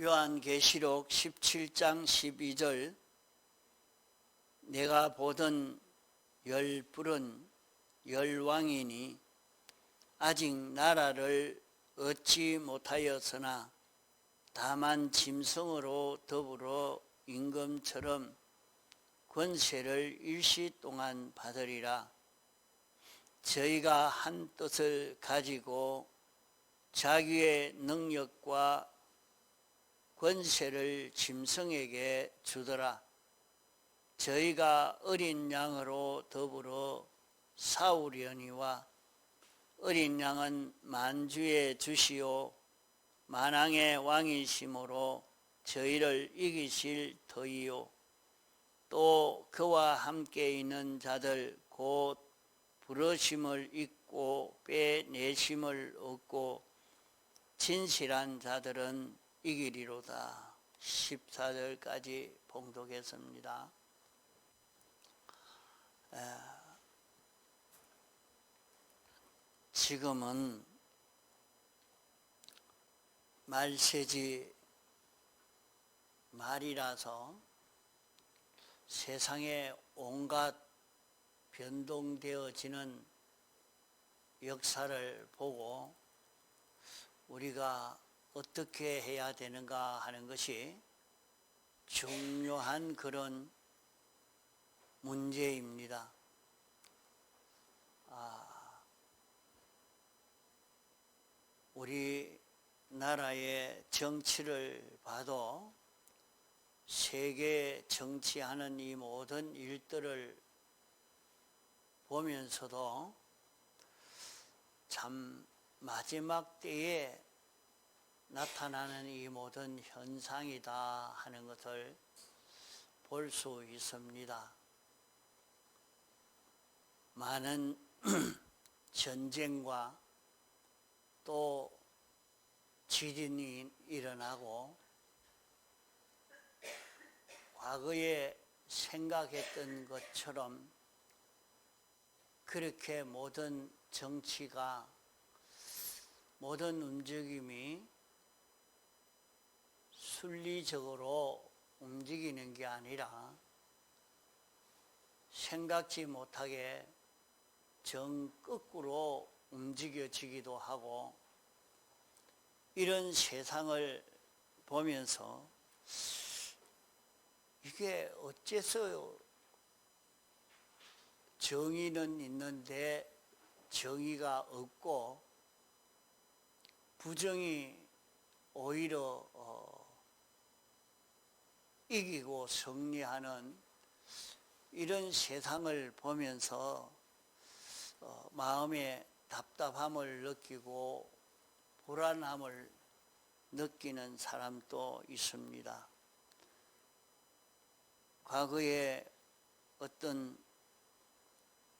요한계시록 17장 12절 내가 보던 열 뿔은 열왕이니 아직 나라를 얻지 못하였으나 다만 짐승으로 더불어 임금처럼 권세를 일시 동안 받으리라. 저희가 한 뜻을 가지고 자기의 능력과 권세를 짐승에게 주더라. 저희가 어린 양으로 더불어 싸우려니와 어린 양은 만주의 주시오 만왕의 왕이심으로 저희를 이기실 터이요. 또 그와 함께 있는 자들 곧 부르심을 잊고 빼내심을 얻고 진실한 자들은 이기리로다. 14절까지 봉독했습니다. 지금은 말세지 말이라서 세상에 온갖 변동되어지는 역사를 보고 우리가 어떻게 해야 되는가 하는 것이 중요한 그런 문제입니다. 우리나라의 정치를 봐도 세계 정치하는 이 모든 일들을 보면서도 참 마지막 때에 나타나는 이 모든 현상이다 하는 것을 볼 수 있습니다. 많은 전쟁과 또 지진이 일어나고 과거에 생각했던 것처럼 그렇게 모든 정치가 모든 움직임이 순리적으로 움직이는 게 아니라 생각지 못하게 정 거꾸로 움직여지기도 하고 이런 세상을 보면서 이게 어째서 정의는 있는데 정의가 없고 부정이 오히려 이기고 승리하는 이런 세상을 보면서 마음에 답답함을 느끼고 불안함을 느끼는 사람도 있습니다. 과거에 어떤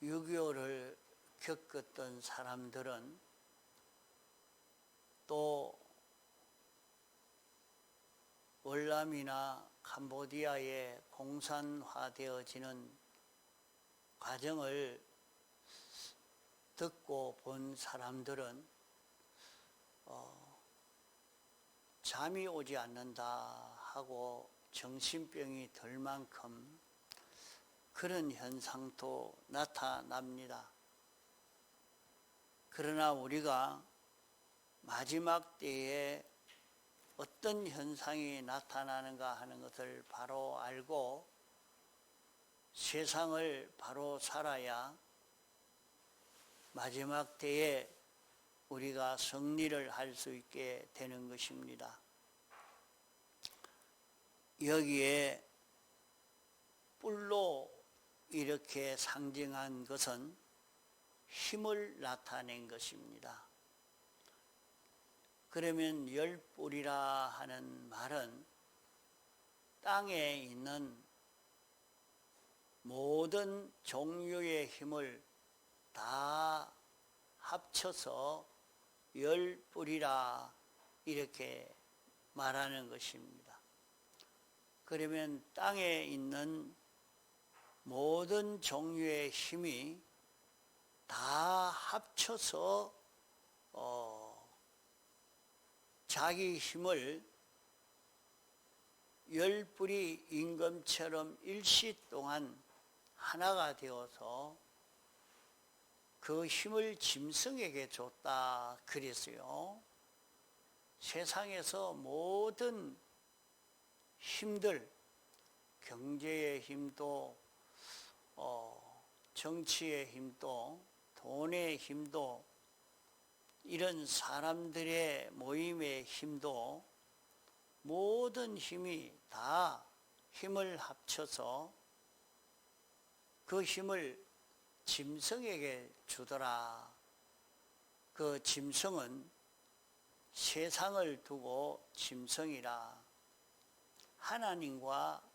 6.25를 겪었던 사람들은 또 월남이나 캄보디아에 공산화되어지는 과정을 듣고 본 사람들은 잠이 오지 않는다 하고 정신병이 들 만큼 그런 현상도 나타납니다. 그러나 우리가 마지막 때에 어떤 현상이 나타나는가 하는 것을 바로 알고 세상을 바로 살아야 마지막 때에 우리가 승리를 할 수 있게 되는 것입니다. 여기에 뿔로 이렇게 상징한 것은 힘을 나타낸 것입니다. 그러면 열 뿔이라 하는 말은 땅에 있는 모든 종류의 힘을 다 합쳐서 열 뿔이라 이렇게 말하는 것입니다. 그러면 땅에 있는 모든 종류의 힘이 다 합쳐서 자기 힘을 열 뿔이 임금처럼 일시 동안 하나가 되어서 그 힘을 짐승에게 줬다 그랬어요. 세상에서 모든 힘들, 경제의 힘도 정치의 힘도 돈의 힘도 이런 사람들의 모임의 힘도 모든 힘이 다 힘을 합쳐서 그 힘을 짐승에게 주더라. 그 짐승은 세상을 두고 짐승이라. 하나님과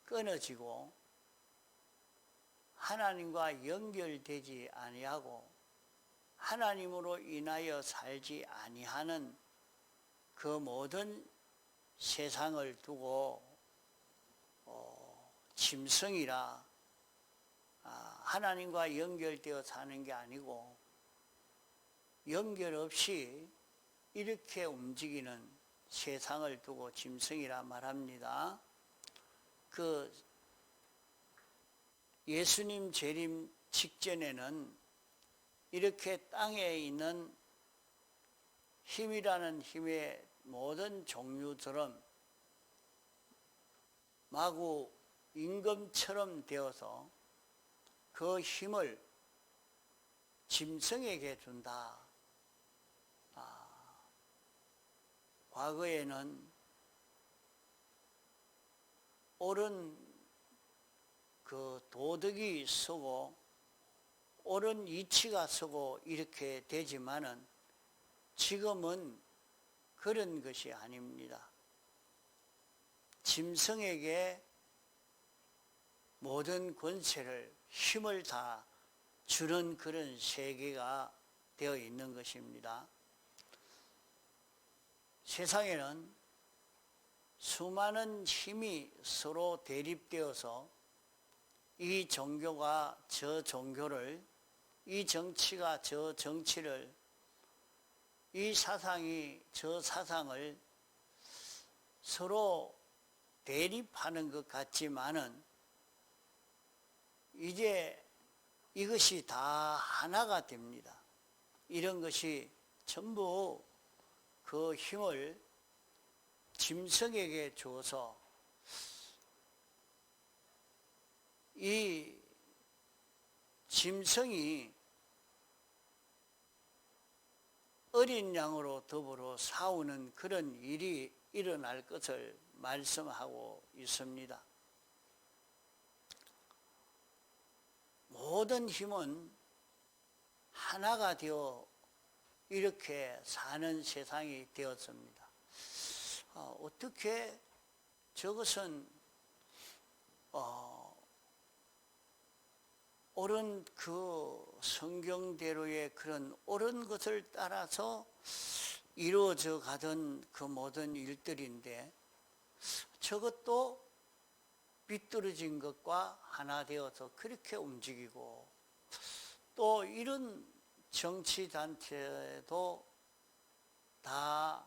끊어지고 하나님과 연결되지 아니하고 하나님으로 인하여 살지 아니하는 그 모든 세상을 두고 짐승이라. 하나님과 연결되어 사는 게 아니고 연결 없이 이렇게 움직이는 세상을 두고 짐승이라 말합니다. 그 예수님 재림 직전에는 이렇게 땅에 있는 힘이라는 힘의 모든 종류처럼 마구 임금처럼 되어서 그 힘을 짐승에게 준다. 과거에는 옳은 그 도덕이 서고 옳은 이치가 서고 이렇게 되지만은 지금은 그런 것이 아닙니다. 짐승에게 모든 권세를 힘을 다 주는 그런 세계가 되어 있는 것입니다. 세상에는 수많은 힘이 서로 대립되어서 이 종교가 저 종교를, 이 정치가 저 정치를, 이 사상이 저 사상을 서로 대립하는 것 같지만은 이제 이것이 다 하나가 됩니다. 이런 것이 전부 그 힘을 짐승에게 줘서 이 짐승이 어린 양으로 더불어 싸우는 그런 일이 일어날 것을 말씀하고 있습니다. 모든 힘은 하나가 되어 이렇게 사는 세상이 되었습니다. 어떻게 저것은 옳은 그 성경대로의 그런 옳은 것을 따라서 이루어져 가던 그 모든 일들인데 저것도 비뚤어진 것과 하나 되어서 그렇게 움직이고 또 이런 정치단체도 다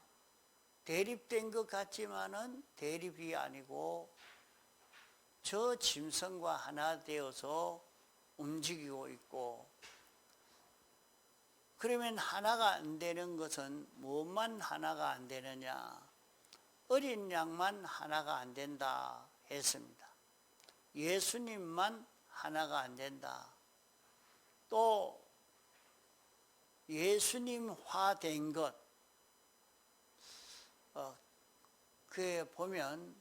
대립된 것 같지만은 대립이 아니고 저 짐승과 하나 되어서 움직이고 있고, 그러면 하나가 안 되는 것은 무엇만 하나가 안 되느냐? 어린 양만 하나가 안 된다 했습니다. 예수님만 하나가 안 된다. 또 예수님화된 것, 그에 보면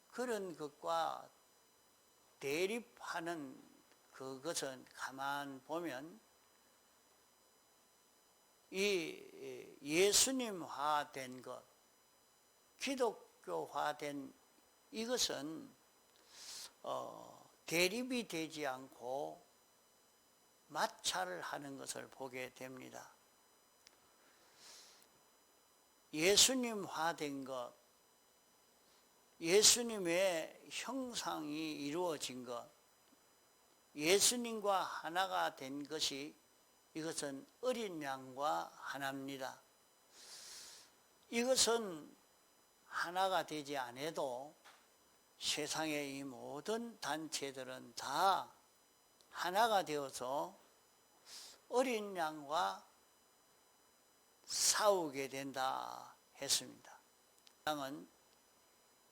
그런 것과 대립하는 그것은 가만 보면 이 예수님화된 것, 기독교화된 이것은 대립이 되지 않고 마찰을 하는 것을 보게 됩니다. 예수님화된 것, 예수님의 형상이 이루어진 것, 예수님과 하나가 된 것이 이것은 어린 양과 하나입니다. 이것은 하나가 되지 않아도 세상의 이 모든 단체들은 다 하나가 되어서 어린 양과 싸우게 된다 했습니다. 양은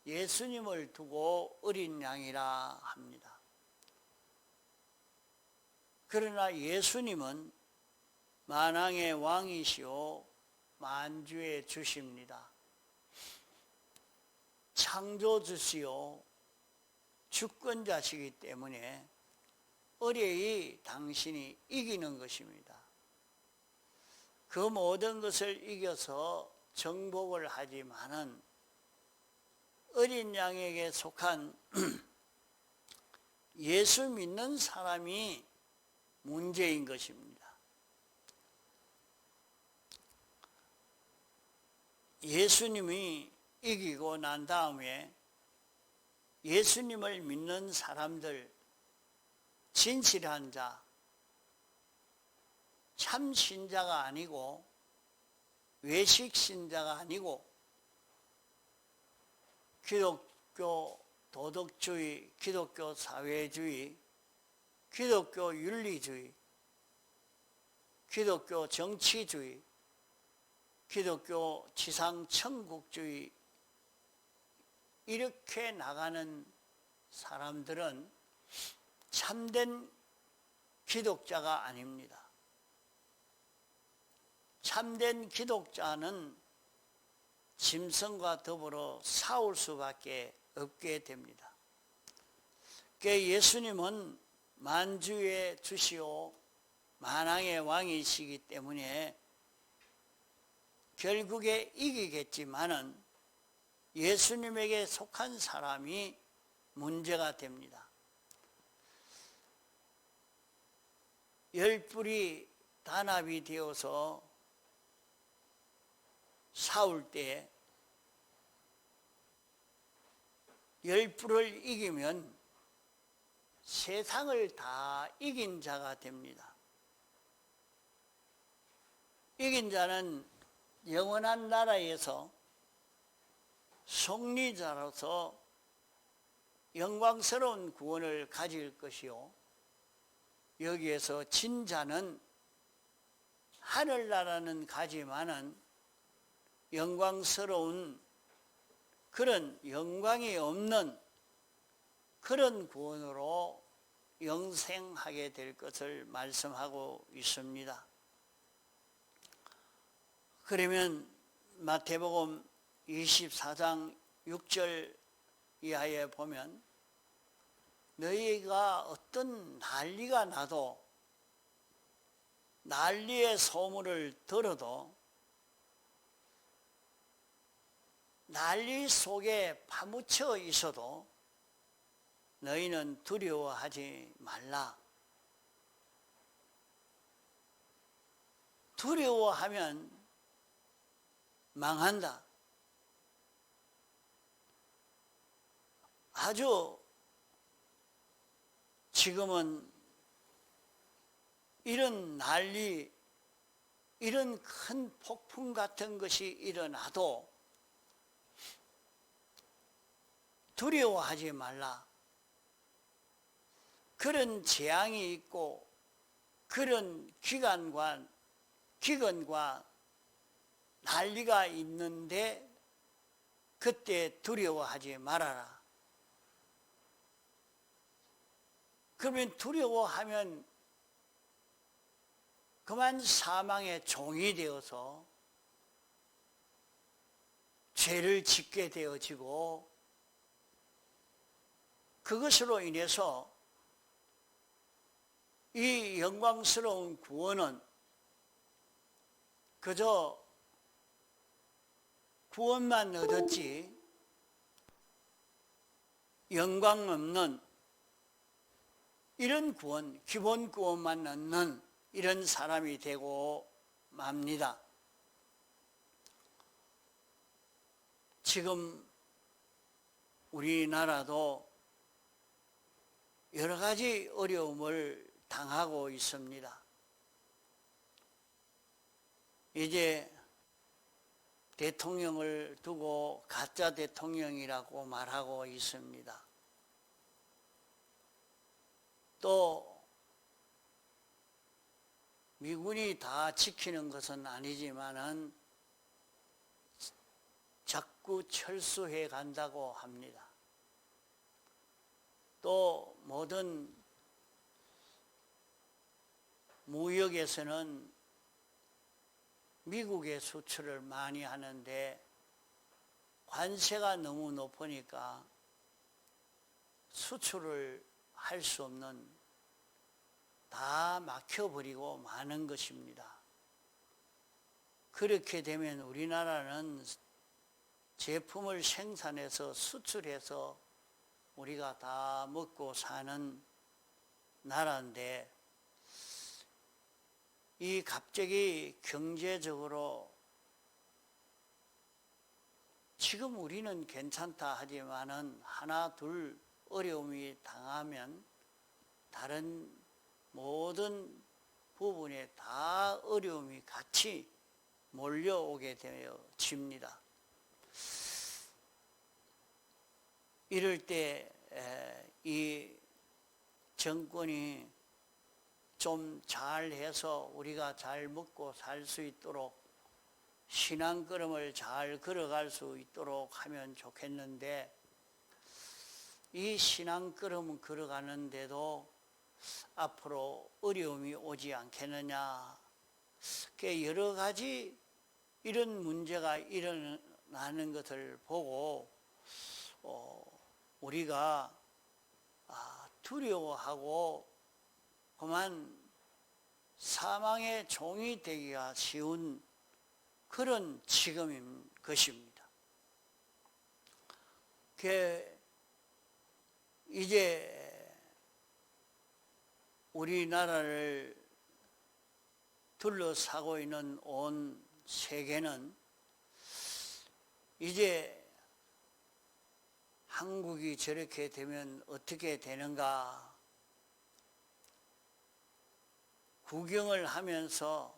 예수님을 두고 어린 양이라 합니다. 그러나 예수님은 만왕의 왕이시오 만주의 주십니다. 창조주시오 주권자시기 때문에 어뢰히 당신이 이기는 것입니다. 그 모든 것을 이겨서 정복을 하지만은 어린 양에게 속한 예수 믿는 사람이 문제인 것입니다. 예수님이 이기고 난 다음에 예수님을 믿는 사람들, 진실한 자, 참 신자가 아니고 외식 신자가 아니고 기독교 도덕주의, 기독교 사회주의, 기독교 윤리주의, 기독교 정치주의, 기독교 지상천국주의 이렇게 나가는 사람들은 참된 기독자가 아닙니다. 참된 기독자는 짐승과 더불어 싸울 수밖에 없게 됩니다. 예수님은 만주의 주시오 만왕의 왕이시기 때문에 결국에 이기겠지만은 예수님에게 속한 사람이 문제가 됩니다. 열불이 단합이 되어서 싸울 때 열불을 이기면 세상을 다 이긴 자가 됩니다. 이긴 자는 영원한 나라에서 승리자로서 영광스러운 구원을 가질 것이요 여기에서 진 자는 하늘나라는 가지만은 영광스러운 그런 영광이 없는 그런 구원으로 영생하게 될 것을 말씀하고 있습니다. 그러면 마태복음 24장 6절 이하에 보면 너희가 어떤 난리가 나도 난리의 소문을 들어도 난리 속에 파묻혀 있어도 너희는 두려워하지 말라. 두려워하면 망한다. 아주 지금은 이런 난리, 이런 큰 폭풍 같은 것이 일어나도 두려워하지 말라. 그런 재앙이 있고 그런 기근과 난리가 있는데 그때 두려워하지 말아라. 그러면 두려워하면 그만 사망의 종이 되어서 죄를 짓게 되어지고 그것으로 인해서 이 영광스러운 구원은 그저 구원만 얻었지 영광 없는 이런 구원, 기본 구원만 얻는 이런 사람이 되고 맙니다. 지금 우리나라도 여러 가지 어려움을 당하고 있습니다. 이제 대통령을 두고 가짜 대통령이라고 말하고 있습니다. 또 미군이 다 지키는 것은 아니지만은 자꾸 철수해 간다고 합니다. 또 모든 무역에서는 미국에 수출을 많이 하는데 관세가 너무 높으니까 수출을 할 수 없는, 다 막혀버리고 마는 것입니다. 그렇게 되면 우리나라는 제품을 생산해서 수출해서 우리가 다 먹고 사는 나라인데, 이 갑자기 경제적으로 지금 우리는 괜찮다 하지만은 하나 둘 어려움이 당하면 다른 모든 부분에 다 어려움이 같이 몰려오게 되어집니다. 이럴 때 이 정권이 좀 잘해서 우리가 잘 먹고 살 수 있도록 신앙걸음을 잘 걸어갈 수 있도록 하면 좋겠는데, 이 신앙걸음 걸어가는데도 앞으로 어려움이 오지 않겠느냐, 여러 가지 이런 문제가 일어나는 것을 보고 우리가 두려워하고 그만 사망의 종이 되기가 쉬운 그런 지금인 것입니다. 이제 우리나라를 둘러싸고 있는 온 세계는 이제 한국이 저렇게 되면 어떻게 되는가 구경을 하면서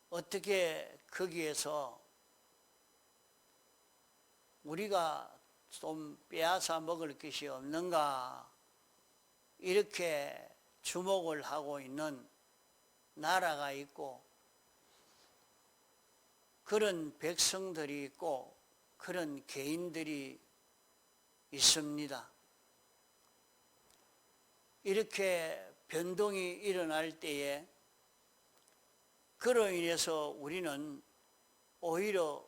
어떻게 거기에서 우리가 좀 빼앗아 먹을 것이 없는가, 이렇게 주목을 하고 있는 나라가 있고 그런 백성들이 있고 그런 개인들이 있습니다. 이렇게 변동이 일어날 때에 그로 인해서 우리는 오히려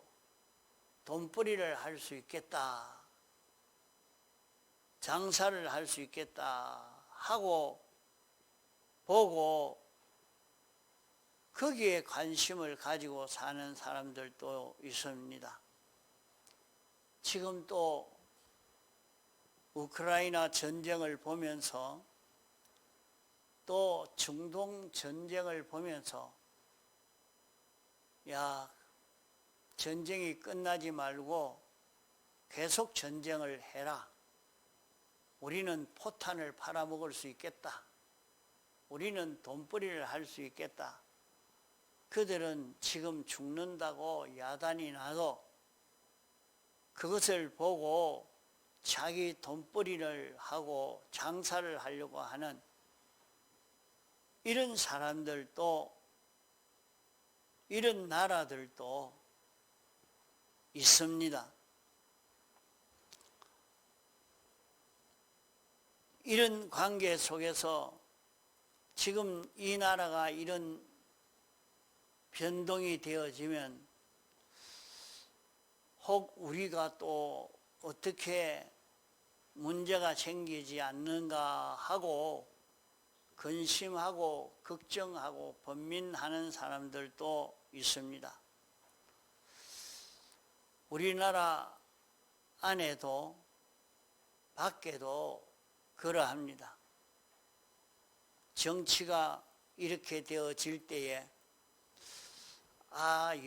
돈벌이를 할 수 있겠다, 장사를 할 수 있겠다 하고 보고 거기에 관심을 가지고 사는 사람들도 있습니다. 지금 또 우크라이나 전쟁을 보면서 또 중동 전쟁을 보면서 전쟁이 끝나지 말고 계속 전쟁을 해라. 우리는 포탄을 팔아먹을 수 있겠다. 우리는 돈벌이를 할 수 있겠다. 그들은 지금 죽는다고 야단이 나도 그것을 보고 자기 돈벌이를 하고 장사를 하려고 하는 이런 사람들도, 이런 나라들도 있습니다. 이런 관계 속에서 지금 이 나라가 이런 변동이 되어지면 혹 우리가 또 어떻게 문제가 생기지 않는가 하고 근심하고 걱정하고 번민하는 사람들도 있습니다. 우리나라 안에도 밖에도 그러합니다. 정치가 이렇게 되어질 때에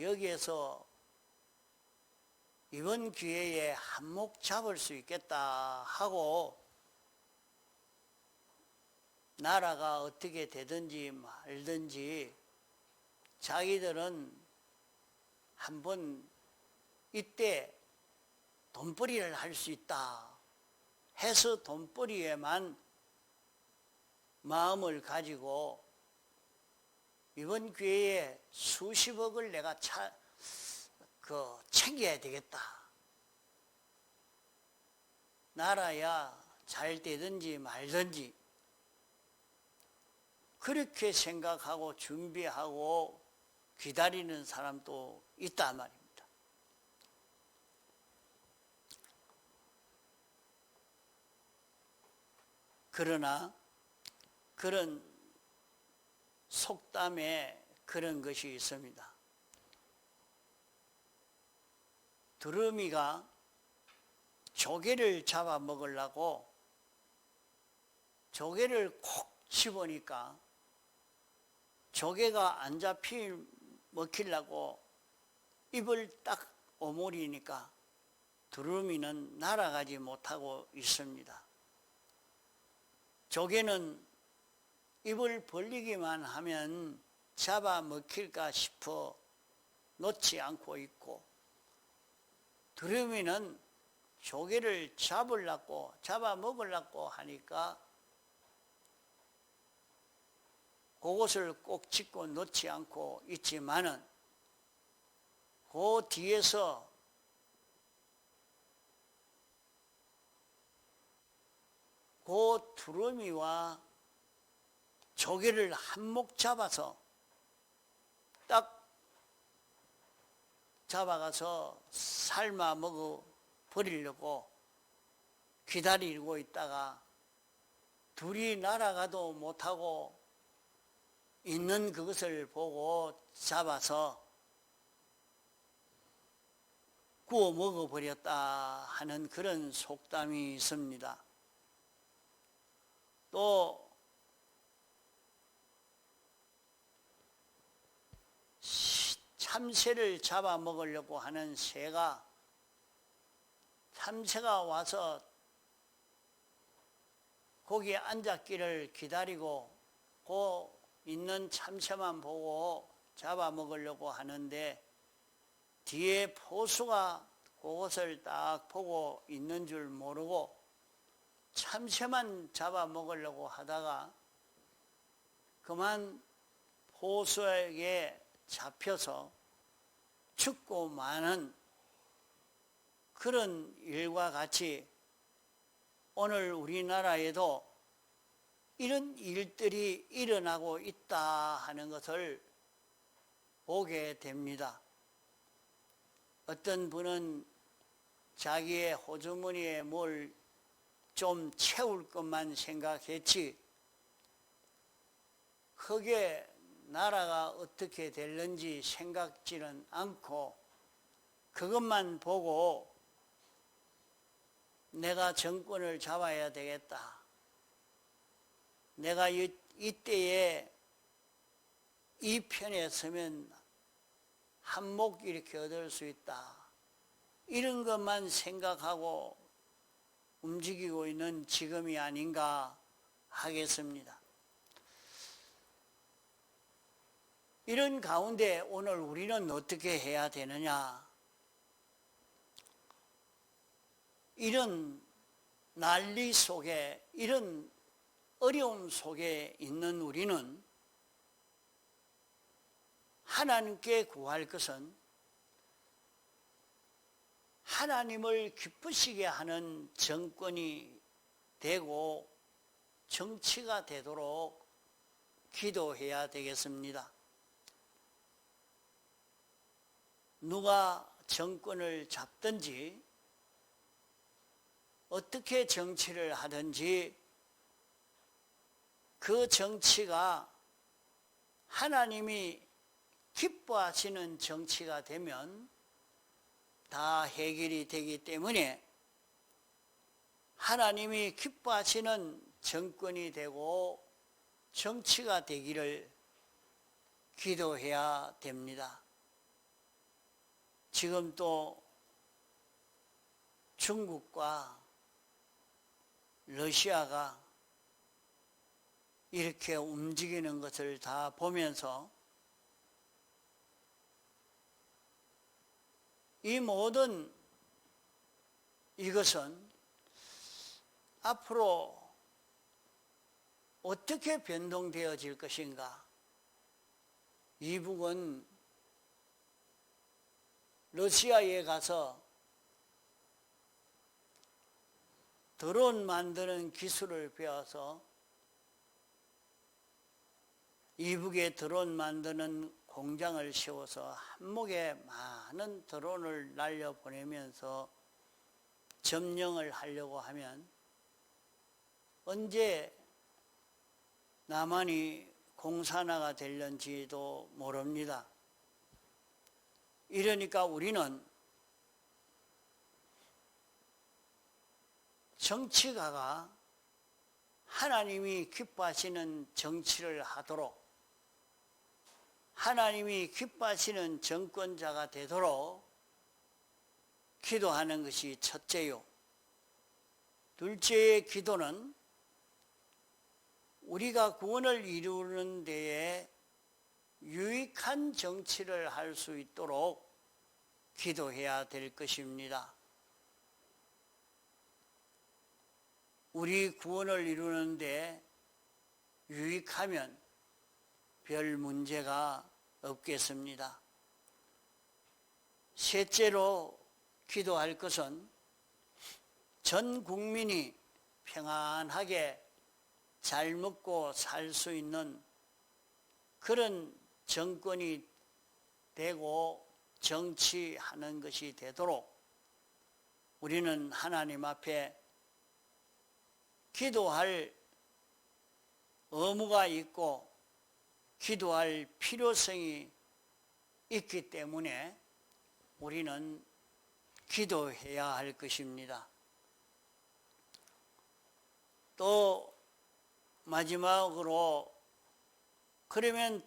여기에서 이번 기회에 한몫 잡을 수 있겠다 하고 나라가 어떻게 되든지 말든지 자기들은 한번 이때 돈벌이를 할 수 있다 해서 돈벌이에만 마음을 가지고 이번 기회에 수십억을 내가 챙겨야 되겠다. 나라야 잘 되든지 말든지 그렇게 생각하고 준비하고 기다리는 사람도 있단 말입니다. 그러나 그런 속담에 그런 것이 있습니다. 두루미가 조개를 잡아먹으려고 조개를 콕 집으니까 조개가 안 먹히려고 입을 딱 오므리니까 두루미는 날아가지 못하고 있습니다. 조개는 입을 벌리기만 하면 잡아먹힐까 싶어 놓지 않고 있고, 두루미는 조개를 잡아먹으려고 하니까 그것을 꼭 짚고 놓지 않고 있지만은 그 뒤에서 그 두루미와 조개를 한몫 잡아서 딱 잡아가서 삶아 먹어 버리려고 기다리고 있다가 둘이 날아가도 못하고 있는 그것을 보고 잡아서 구워 먹어버렸다 하는 그런 속담이 있습니다. 또 참새를 잡아먹으려고 하는 새가 참새가 와서 거기에 앉았기를 기다리고 그 있는 참새만 보고 잡아먹으려고 하는데 뒤에 포수가 그것을 딱 보고 있는 줄 모르고 참새만 잡아먹으려고 하다가 그만 포수에게 잡혀서 죽고 마는 그런 일과 같이 오늘 우리나라에도 이런 일들이 일어나고 있다 하는 것을 보게 됩니다. 어떤 분은 자기의 호주머니에 뭘 좀 채울 것만 생각했지 크게 나라가 어떻게 될는지 생각지는 않고 그것만 보고 내가 정권을 잡아야 되겠다. 내가 이때에 이 편에 서면 한몫 이렇게 얻을 수 있다. 이런 것만 생각하고 움직이고 있는 지금이 아닌가 하겠습니다. 이런 가운데 오늘 우리는 어떻게 해야 되느냐? 이런 난리 속에, 이런 어려움 속에 있는 우리는 하나님께 구할 것은 하나님을 기쁘시게 하는 정권이 되고 정치가 되도록 기도해야 되겠습니다. 누가 정권을 잡든지 어떻게 정치를 하든지 그 정치가 하나님이 기뻐하시는 정치가 되면 다 해결이 되기 때문에 하나님이 기뻐하시는 정권이 되고 정치가 되기를 기도해야 됩니다. 지금 또 중국과 러시아가 이렇게 움직이는 것을 다 보면서 이 모든 이것은 앞으로 어떻게 변동되어질 것인가? 이북은 러시아에 가서 드론 만드는 기술을 배워서 이북에 드론 만드는 공장을 세워서 한목에 많은 드론을 날려보내면서 점령을 하려고 하면 언제 남한이 공산화가 될런지도 모릅니다. 이러니까 우리는 정치가가 하나님이 기뻐하시는 정치를 하도록, 하나님이 기뻐하시는 정권자가 되도록 기도하는 것이 첫째요. 둘째의 기도는 우리가 구원을 이루는 데에 유익한 정치를 할 수 있도록 기도해야 될 것입니다. 우리 구원을 이루는 데 유익하면 별 문제가 없겠습니다. 셋째로 기도할 것은 전 국민이 평안하게 잘 먹고 살 수 있는 그런 정권이 되고 정치하는 것이 되도록 우리는 하나님 앞에 기도할 의무가 있고 기도할 필요성이 있기 때문에 우리는 기도해야 할 것입니다. 또 마지막으로 그러면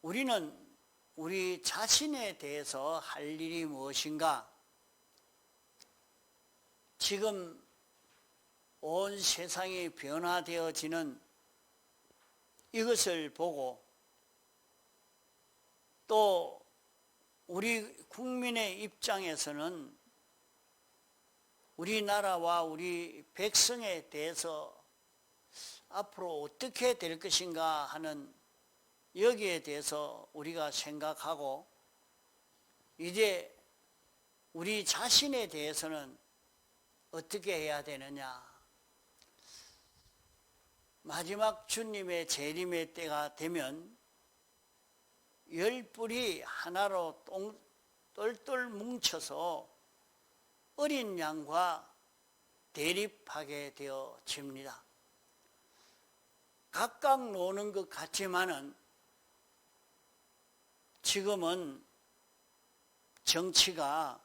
우리는 우리 자신에 대해서 할 일이 무엇인가? 지금 온 세상이 변화되어지는 이것을 보고 또 우리 국민의 입장에서는 우리나라와 우리 백성에 대해서 앞으로 어떻게 될 것인가 하는 여기에 대해서 우리가 생각하고 이제 우리 자신에 대해서는 어떻게 해야 되느냐. 마지막 주님의 재림의 때가 되면 열 뿔이 하나로 똘똘 뭉쳐서 어린 양과 대립하게 되어집니다. 각각 노는 것 같지만은 지금은 정치가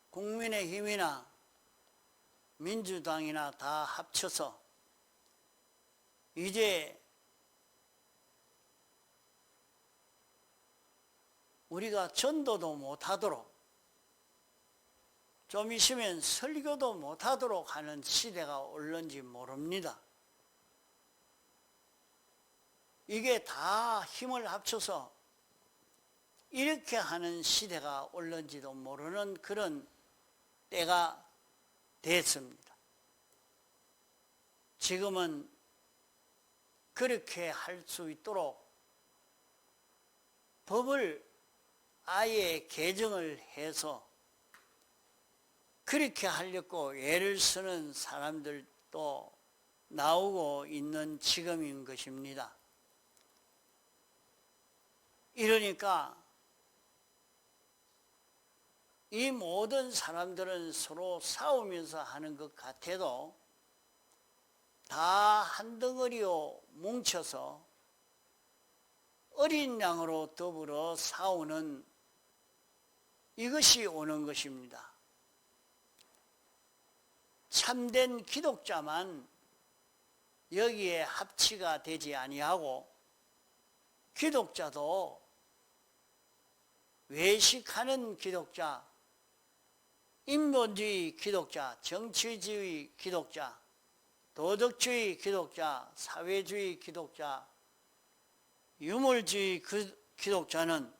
국민의힘이나 민주당이나 다 합쳐서 이제 우리가 전도도 못하도록 좀 있으면 설교도 못하도록 하는 시대가 올는지 모릅니다. 이게 다 힘을 합쳐서 이렇게 하는 시대가 올는지도 모르는 그런 때가 됐습니다. 지금은 그렇게 할 수 있도록 법을 아예 개정을 해서 그렇게 하려고 애를 쓰는 사람들도 나오고 있는 지금인 것입니다. 이러니까 이 모든 사람들은 서로 싸우면서 하는 것 같아도 다 한 덩어리로 뭉쳐서 어린 양으로 더불어 싸우는 이것이 오는 것입니다. 참된 기독자만 여기에 합치가 되지 아니하고 기독자도 외식하는 기독자, 인본주의 기독자, 정치주의 기독자, 도덕주의 기독자, 사회주의 기독자 유물주의 기독자는,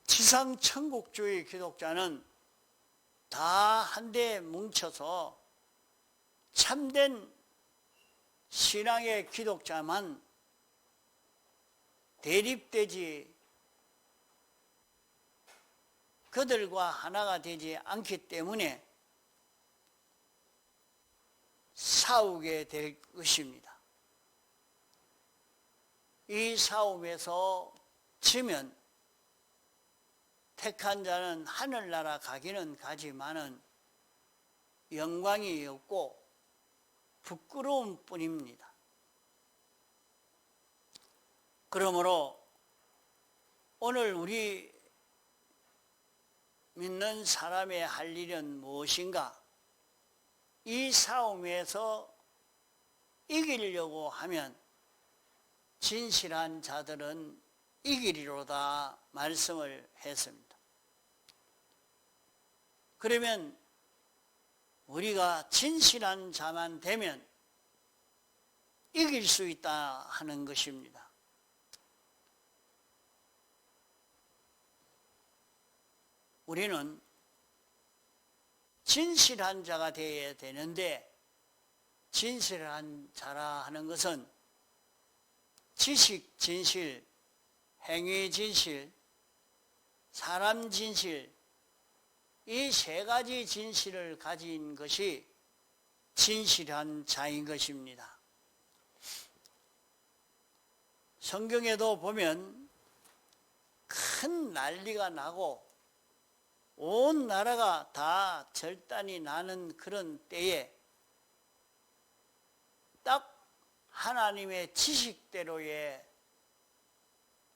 지상천국주의 기독자는 다 한데 뭉쳐서 참된 신앙의 기독자만 대립되지, 그들과 하나가 되지 않기 때문에 싸우게 될 것입니다. 이 싸움에서 지면 택한 자는 하늘나라 가기는 가지만은 영광이 없고 부끄러움 뿐입니다. 그러므로 오늘 우리 믿는 사람의 할 일은 무엇인가? 이 싸움에서 이기려고 하면 진실한 자들은 이기리로다 말씀을 했습니다. 그러면 우리가 진실한 자만 되면 이길 수 있다 하는 것입니다. 우리는 진실한 자가 되어야 되는데, 진실한 자라 하는 것은 지식 진실, 행위 진실, 사람 진실, 이 세 가지 진실을 가진 것이 진실한 자인 것입니다. 성경에도 보면 큰 난리가 나고 온 나라가 다 절단이 나는 그런 때에 딱 하나님의 지식대로의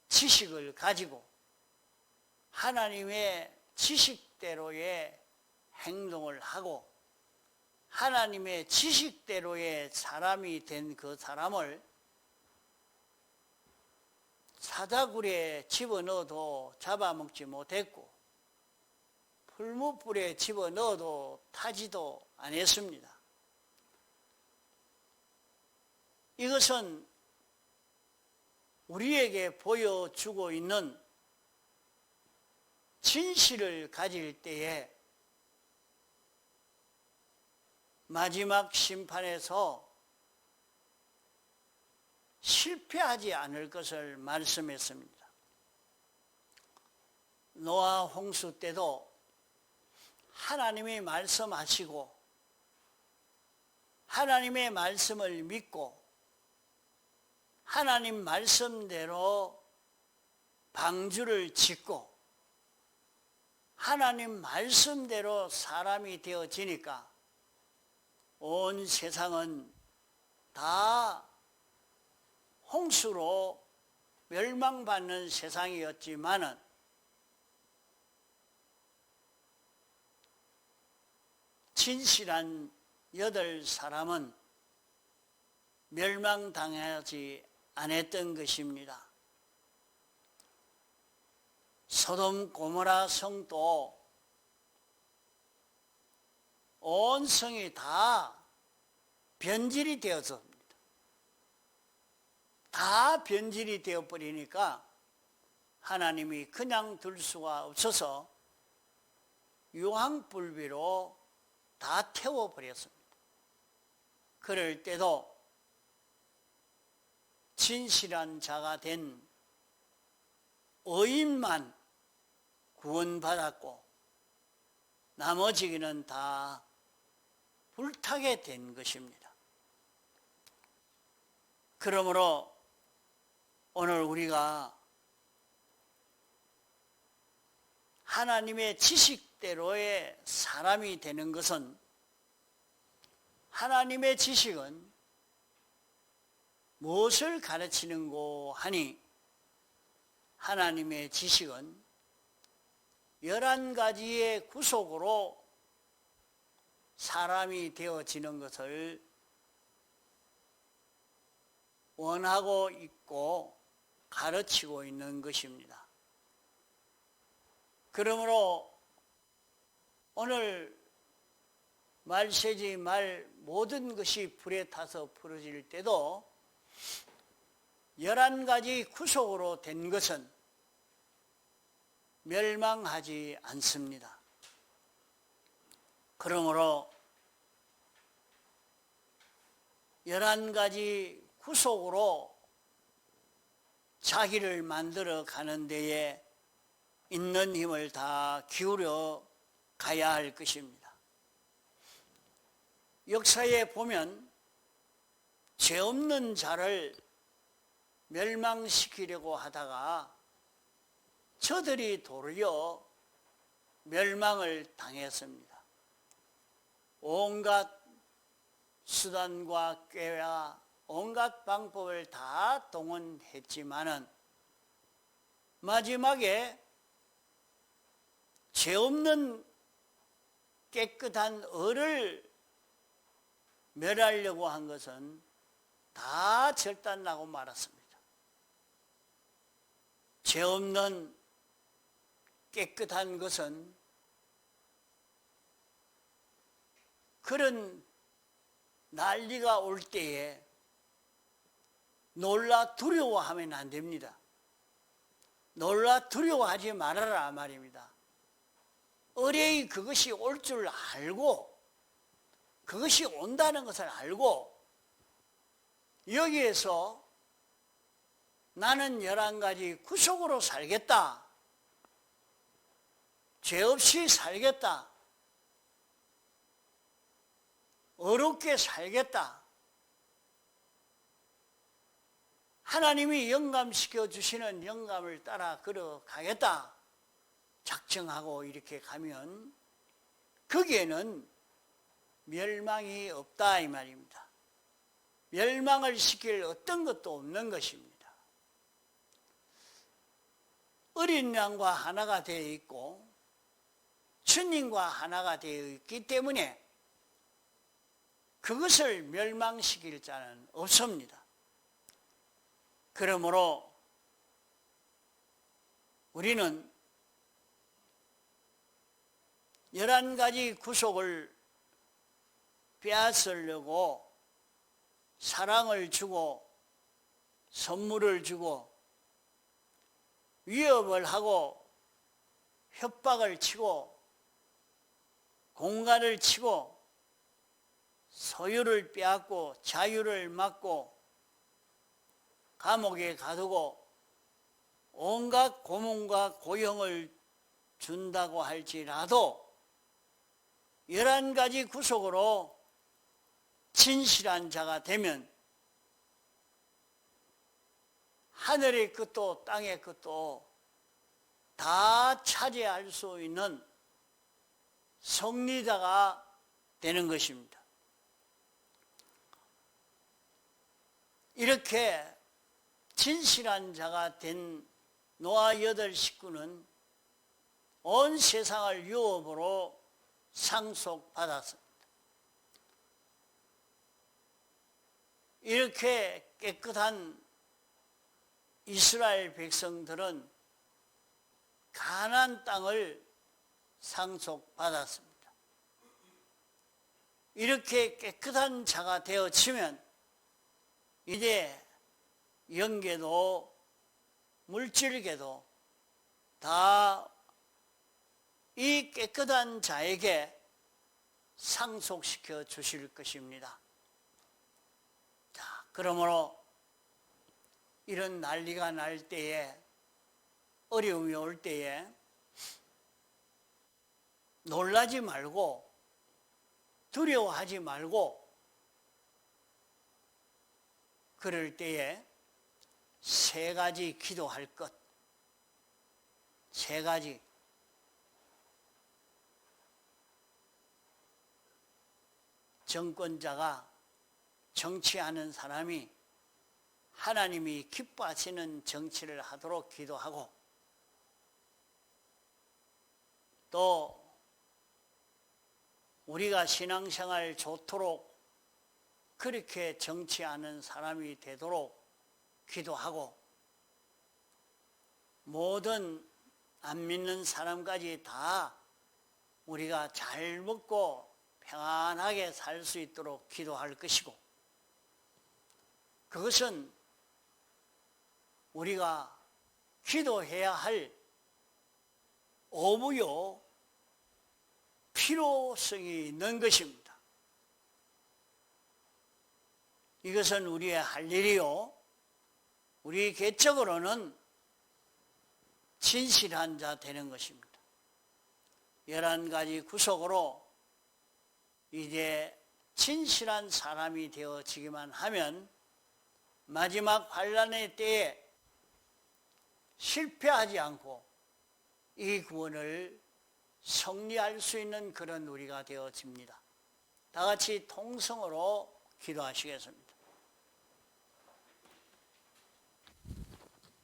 지식을 가지고 하나님의 지식대로의 행동을 하고 하나님의 지식대로의 사람이 된 그 사람을 사다굴에 집어넣어도 잡아먹지 못했고 풀무불에 집어넣어도 타지도 않았습니다. 이것은 우리에게 보여주고 있는 진실을 가질 때에 마지막 심판에서 실패하지 않을 것을 말씀했습니다. 노아 홍수 때도 하나님이 말씀하시고 하나님의 말씀을 믿고 하나님 말씀대로 방주를 짓고 하나님 말씀대로 사람이 되어지니까 온 세상은 다 홍수로 멸망받는 세상이었지만은 진실한 8사람은 멸망당하지 않았던 것입니다. 소돔 고모라 성도 온 성이 다 변질이 되었습니다. 다 변질이 되어버리니까 하나님이 그냥 둘 수가 없어서 유황불비로 다 태워버렸습니다. 그럴 때도 진실한 자가 된 의인만 구원받았고 나머지는 다 불타게 된 것입니다. 그러므로 오늘 우리가 하나님의 지식대로의 사람이 되는 것은, 하나님의 지식은 무엇을 가르치는고 하니 하나님의 지식은 11가지의 구속으로 사람이 되어지는 것을 원하고 있고 가르치고 있는 것입니다. 그러므로 오늘 말세지 말 모든 것이 불에 타서 부러질 때도 11가지 구속으로 된 것은 멸망하지 않습니다. 그러므로 11가지 구속으로 자기를 만들어 가는 데에 있는 힘을 다 기울여 가야 할 것입니다. 역사에 보면 죄 없는 자를 멸망시키려고 하다가 저들이 도리어 멸망을 당했습니다. 온갖 수단과 꾀와 온갖 방법을 다 동원했지만은 마지막에 죄 없는 깨끗한 을을 멸하려고 한 것은 다 절단나고 말았습니다. 죄 없는 깨끗한 것은 그런 난리가 올 때에 놀라 두려워하면 안 됩니다. 놀라 두려워하지 말아라 말입니다. 의뢰의 그것이 올 줄 알고 그것이 온다는 것을 알고 여기에서 나는 11가지 구속으로 살겠다. 죄 없이 살겠다. 어렵게 살겠다. 하나님이 영감시켜 주시는 영감을 따라 걸어가겠다. 작정하고 이렇게 가면 거기에는 멸망이 없다 이 말입니다. 멸망을 시킬 어떤 것도 없는 것입니다. 어린 양과 하나가 되어 있고 주님과 하나가 되어 있기 때문에 그것을 멸망시킬 자는 없습니다. 그러므로 우리는 11가지 구속을 빼앗으려고 사랑을 주고 선물을 주고 위협을 하고 협박을 치고 공갈을 치고 소유를 빼앗고 자유를 막고 감옥에 가두고 온갖 고문과 고형을 준다고 할지라도 11가지 구속으로 진실한 자가 되면 하늘의 끝도 땅의 끝도 다 차지할 수 있는 승리자가 되는 것입니다. 이렇게 진실한 자가 된 노아 8 식구는 온 세상을 유업으로 상속받았습니다. 이렇게 깨끗한 이스라엘 백성들은 가나안 땅을 상속받았습니다. 이렇게 깨끗한 자가 되어지면 이제 영계도 물질계도 다 이 깨끗한 자에게 상속시켜 주실 것입니다. 자, 그러므로 이런 난리가 날 때에 어려움이 올 때에 놀라지 말고 두려워하지 말고 그럴 때에 3가지 기도할 것. 3가지. 정권자가 정치하는 사람이 하나님이 기뻐하시는 정치를 하도록 기도하고 또 우리가 신앙생활 좋도록 그렇게 정치하는 사람이 되도록 기도하고 모든 안 믿는 사람까지 다 우리가 잘 먹고 평안하게 살 수 있도록 기도할 것이고 그것은 우리가 기도해야 할 의무요 필요성이 있는 것입니다. 이것은 우리의 할 일이요, 우리 개적으로는 진실한 자 되는 것입니다. 11가지 구속으로 이제 진실한 사람이 되어지기만 하면 마지막 환난의 때에 실패하지 않고 이 구원을 성리할 수 있는 그런 우리가 되어집니다. 다 같이 통성으로 기도하시겠습니다.